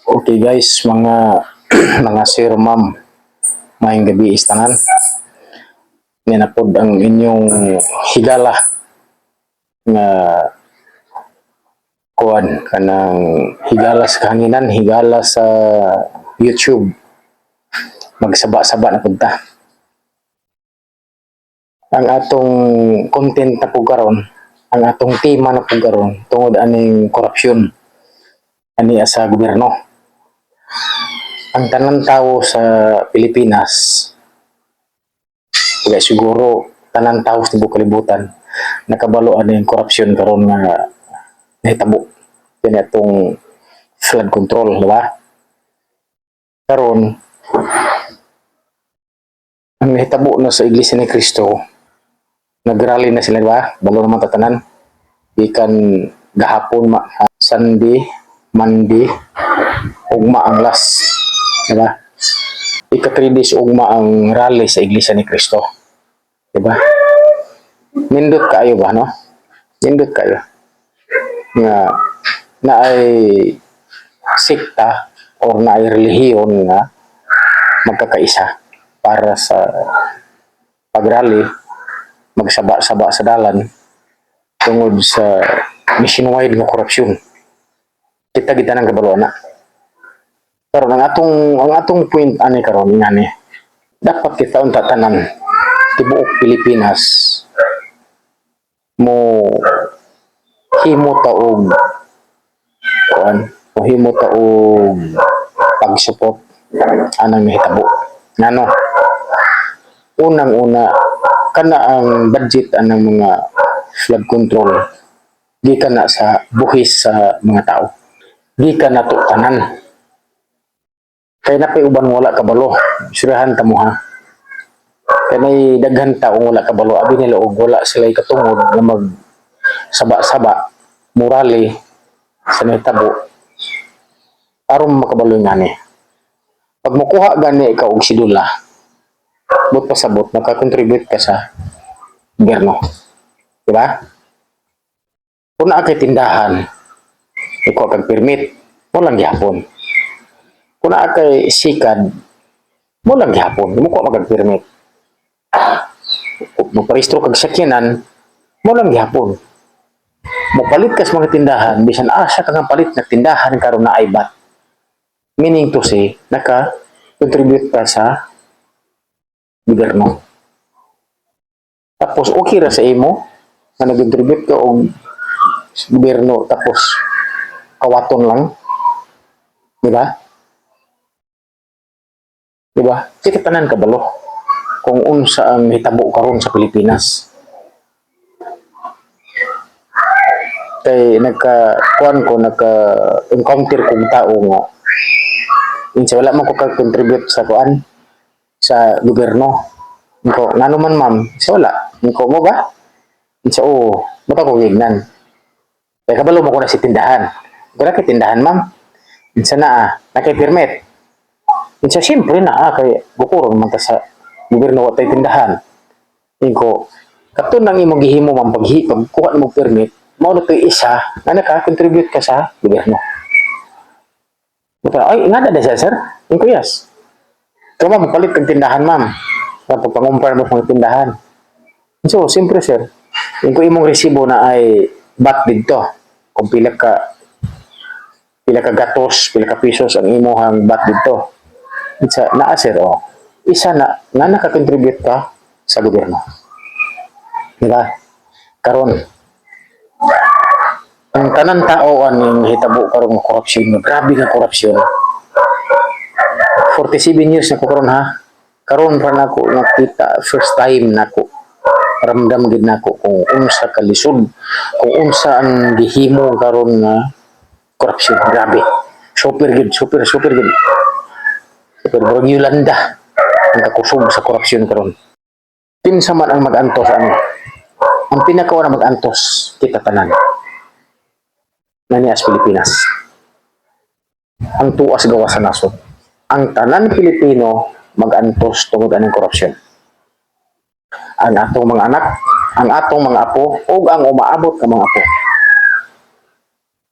Okay guys, mga mga sir, ma'am, maayong gabi istanan. Ninapod ang inyong higala nga kuan kanang higala sa kahanginan, higala sa YouTube. Magsaba-saba na punta. Ang atong content na po karon, ang atong tema na po karon tungod aning korupsyon ani sa gobyerno. Ang tanang tao sa Pilipinas, kaya siguro tanang tao sa tibuok kalibutan nakabalo ano yung korupsyon karon nga nahitabo kini atong flood control, di ba? Karon ang nahitabo na sa Iglesia ni Cristo, nagrally na sila, di ba? Balo naman tatanan. Ikan gahapon, Sunday, Monday, ugma ang last, di ba? Ika 3 days ugma ang rally sa Iglesia ni Cristo. Di ba? Nindot kayo ba, no? Nindot kayo. Nga na ay sikta o na ay relihiyon na magkakaisa para sa pagrally, magsaba-saba sa dalan tungod sa nationwide nga korupsyon. Kita ng kabalo na. Pero ang atong point ani karon ngani, dapat kita unta tanan tibuok Pilipinas mo himo ta og kuan, mo himo ta og pag-support anang mahitabo. Ngano? Unang-una, kana ang budget anang mga flood control gikan na sa buhis sa mga tao. Gikan na to tanan. Kay napay uban wala kabalo. Surahan ta mo ha. Kay may daghan taong wala kabalo, abi nila og wala sila katungod nga mag saba-saba morale sa nahitabo aron makabalo ngani. Pag makuha gani ikaw og sidula, but pasabot naka-contribute ka sa gobyerno. Di ba? Kung naa kay tindahan, ikaw kag permit, mo lang gihapon. Kung naa kay sikad, mo lang gihapon, mo ko magag-permit. Kung magparehistro kag sakyanan, mo lang gihapon. Mopalit ka sa mga tindahan, bisan asa ka nga palit na tindahan karon na ay bat. Meaning to say, naka-contribute ka sa gobyerno. Tapos okay ra sa imo nga nag-contribute ka og gobyerno tapos kawaton lang. Di ba? Di ba? Kita tanan kabalo kung unsa ang hitabo karon sa Pilipinas. Kay nagka-encounter kong tao nga insa wala man ko kag-contribute sa kuan sa gobyerno. Ko ngano man ma'am, insa wala. Ko mo ba? Insa oo, bata ko gignan. Kay kabalo mo ko na si tindahan. Wala kay tindahan ma'am. Insa na nakay-permit. Insa siyempre na kay bukuron man ta sa gobyerno wa tay tindahan. Ko katon nang imong gihimo man pagkuha mo permit, mao na toy isa nga naka-contribute ka sa gobyerno. Ay, nga na siya, sir? Ko yes. So, ma'am, palit kag tindahan, ma'am. Kapag pangumpara mo pang tindahan. So, siyempre, sir, ko imong resibo na ay bat dito. Kung pila ka gatos, pila ka pesos ang imuhang bat dito. Isa, naa, sir, oh. Isa na, nga nakakontribute ka sa gobyerno. Diba? Karon, ang tanan tao ang hitabo karong korupsyon, grabe nga korupsyon. 47 years na ko karon ha. Karon pa nako nakita, first time nako ramdam gid nako kung unsa ka lisod, kung unsa ang gihimo karon nga korupsyon. Grabe. Super gid. Super burong Yolanda ang kakusog sa korupsyon karon. Kinsa man ang mag-antos ano? Ang pinakauna mag-antos kita tanan. Nanias Pilipinas. Ang tuas gawa sa nasod. Ang tanan Pilipino mag-antos tungod aning korupsyon. Ang atong mga anak, ang atong mga apo, o ang umaabot ka mga apo.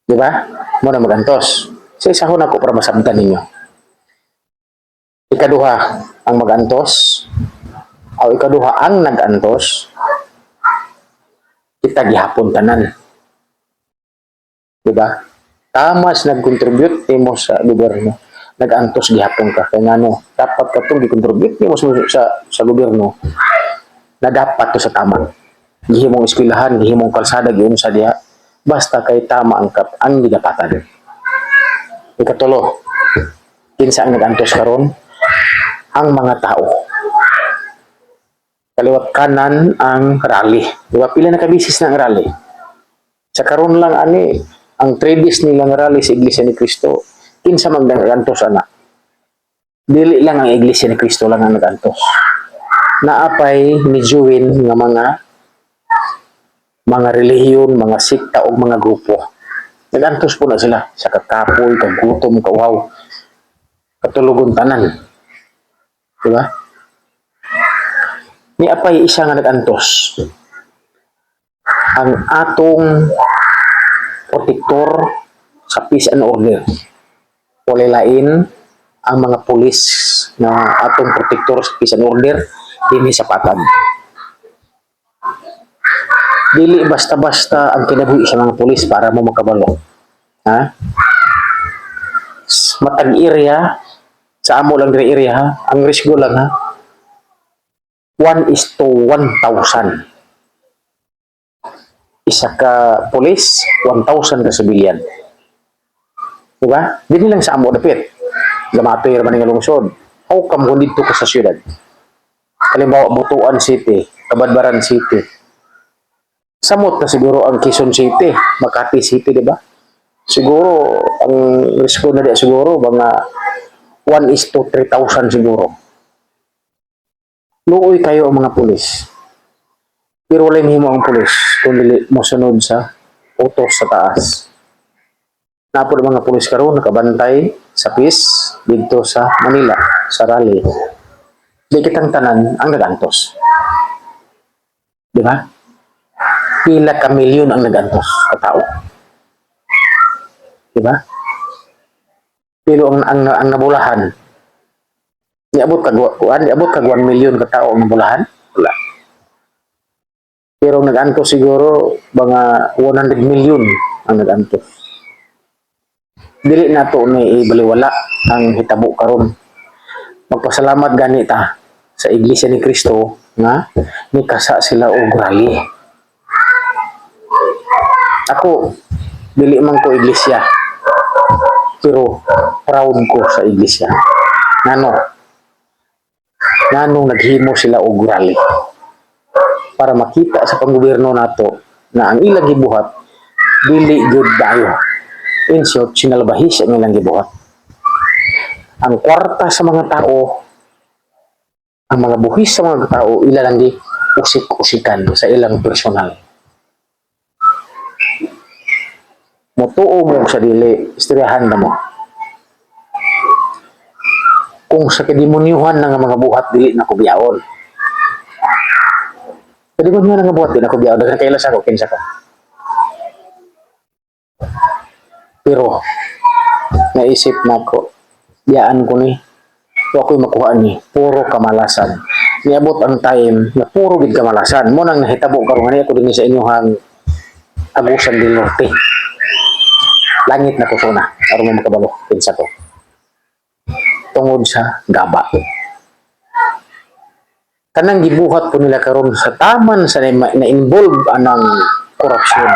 Di ba? Mo na mag-antos. Sa isa ho nako para masabtan ninyo. Ikaduha ang magantos o ikaduha ang nagantos, kita gihapon tanan. Diba? Tamas nag-contribute nimo sa gobyerno. Nagantos gihapon ka. Kaya ngano, dapat ka itong gi-contribute nimo sa gobyerno na dapat to sa tama. Gihimong eskwelahan, gihimong kalsada, giunsa diha. Basta kay tama ang gidapatan. Ikatulo, kinsa ang nagantos karon? Ang mga tao. Kaliwat kanan ang rally. Diba? Pila na kabisis na ang rally. Sa karon lang ani, ang 3 days nilang rally sa Iglesia ni Cristo, kinsa man nagantos ana. Dili lang ang Iglesia ni Cristo lang ang nagantos. Naapay medyoin nga mga relihiyon, mga sikta o mga grupo. Nagantos po na sila sa kakapoy, kagutom, kauhaw, katulugon tanan. Diba? Ni apay isa nga nagantos. Ang atong protektor sa peace and order. Walay lain ang mga pulis na atong protektor sa peace and order dinhi sa patag. Dili basta-basta ang kinabuhi sa mga pulis para mo makabalo. Ha? Matag area, sa amo lang diri area ha, ang risgo lang ha, 1:1,000. Isa ka pulis, 1,000 ka sibilyan. Diba? Dili lang sa amo dapit. Gamatoy ra man nga lungsod. How come kung dito ka sa syudad? Halimbawa, Butuan City, Kabadbaran City. Samot na siguro ang Quezon City, Makati City, diba? Siguro, ang risiko na di siguro, mga 1:3,000 siguro. Luoy kayo ang mga pulis. Pero wala himo ang pulis kung dili mo sunod sa utos sa taas. Napod ang mga pulis karon nakabantay sa PIS dito sa Manila, sa rally. Di kitang tanan ang nagantos. Di ba? Pila ka milyon ang nagantos katao. Di ba? Pero ang nabulahan, niabot ka 1 milyon katao ang nabulahan? Wala. Pero nag-antos siguro mga 100 million ang nag-antos. Dili na to ni ibaliwala ang hitabo karon. Magpasalamat gani ta sa Iglesia ni Cristo nga nikasa sila og rally. Ako dili man ko iglesia, pero proud ko sa iglesia. Nanong naghimo sila og rally para makita sa panggobyerno nato na ang ilang gibuhat dili gyud dayo. In short, sinalbahis ang ilang gibuhat. Ang kwarta sa mga tao, ang mga buhis sa mga tao, ilang di usik-usikan sa ilang personal. Mutuo mo sa dili, istoryahan na mo. Kung sa kadimunyuhan ng mga buhat, dili na kubiyaon. Kadimunyuhan ng mga buhat, dili na kubiyaon. Dagan kailas ako, kinsa ka. Pero, naisip na ko, biyaan ko ni, so ako'y makuha ni, puro kamalasan. Niabot ang time na puro gid kamalasan. Mo nang nahitabo karon nga ako din sa inyong Agusan del Norte. Langit na kusuna, aron mo makabalo, kinsa ko. Tungod sa gaba. Kanang gibuhat po nila karon sa taman sa na-involve anang korupsyon.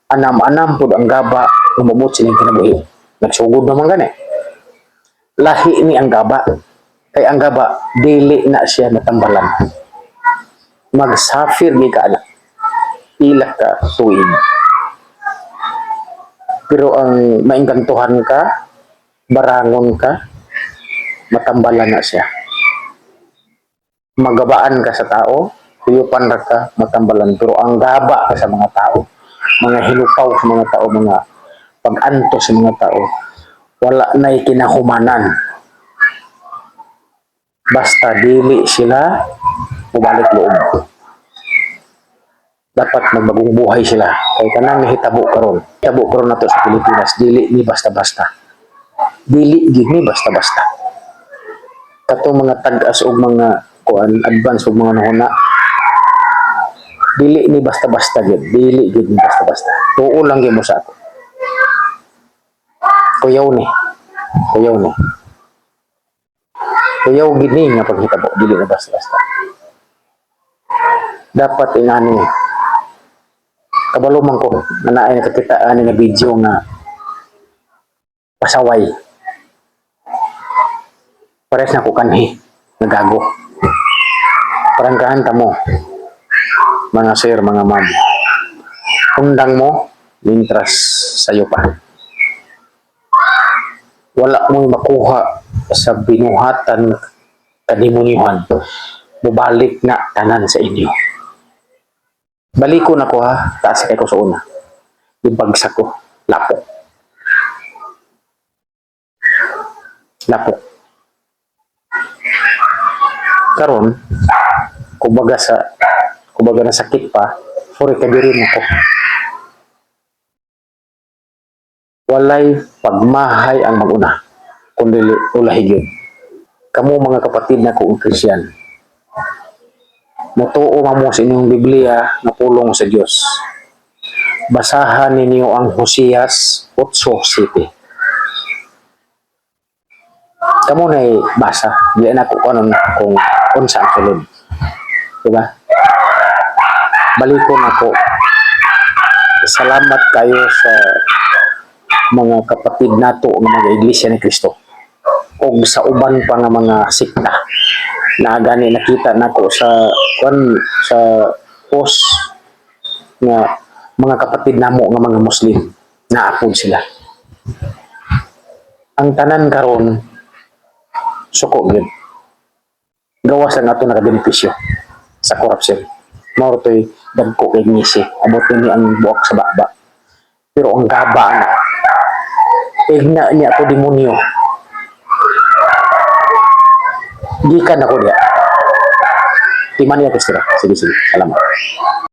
Anam-anam po ang gaba, umabot silang kinabuhi. Nagsugod naman gani. Lahi ni ang gaba. Kay ang gaba, dili na siya matambalan. Magsafir di ka anak. Ilak ka tuig. Pero ang maingkantuhan ka, barangon ka, matambalan na siya. Magabaan ka sa tao, huyupan ra ka, matambalan. Pero ang gaba ka sa mga tao, mga hilupaw sa mga tao, mga pag-anto sa mga tao, wala na'y kinahumanan. Basta dili sila ubalik loob. dapat magbagong buhay sila kay kanang hitabo karon nato sa Pilipinas dili ni basta-basta, dili gid ni basta-basta kato mga tag-as og mga kuan advance og mga nahuna, dili ni basta-basta gid, dili gid ni basta-basta, tuo lang gyud mo sa ato. Kuyaw ni kuyaw ni kuyaw gid ni nga paghitabo, dili na basta-basta. Dapat ingani kabalo man ko na naay nakakita ani nga video nga pasaway. Pares na ko kanhi nagago. Paranggahan ta mo mga sir, mga ma'am. Undang mo mintras sayo pa. Wala mo makuha sa binuhatan kadimunyuhan. Mubalik na tanan sa inyo. Baliko na ko ha, taas kay ko sa una. Ibagsak ko, lapok. Lapok. Karon, kumbaga na sakit pa, for kabirin ako. Walay pagmahay ang maguna, kundi ulahi yun. Kamu mga kapatid na kong Christian, matuo mo sa inyong Biblia na pulong sa Diyos. Basahan ninyo ang Hosias 8:7. Kamu na basa, di na ko kanon kung unsa ang sulod. Diba? Balikon ako. Salamat kayo sa mga kapatid nato ng mga iglesia ni Kristo. O sa uban pa nga mga sikta na gani nakita nako sa post nga mga kapatid namo nga mga Muslim na apod sila. Ang tanan karon suko gyud. Gawas lang ato nakabenepisyo sa corruption. Mao toy dagko kay ngisi, abot ni ang buak sa baba. Pero ang gaba na igna niya ko demonyo. Gikan ako dia. Timan niya Kristo. Sige, salamat.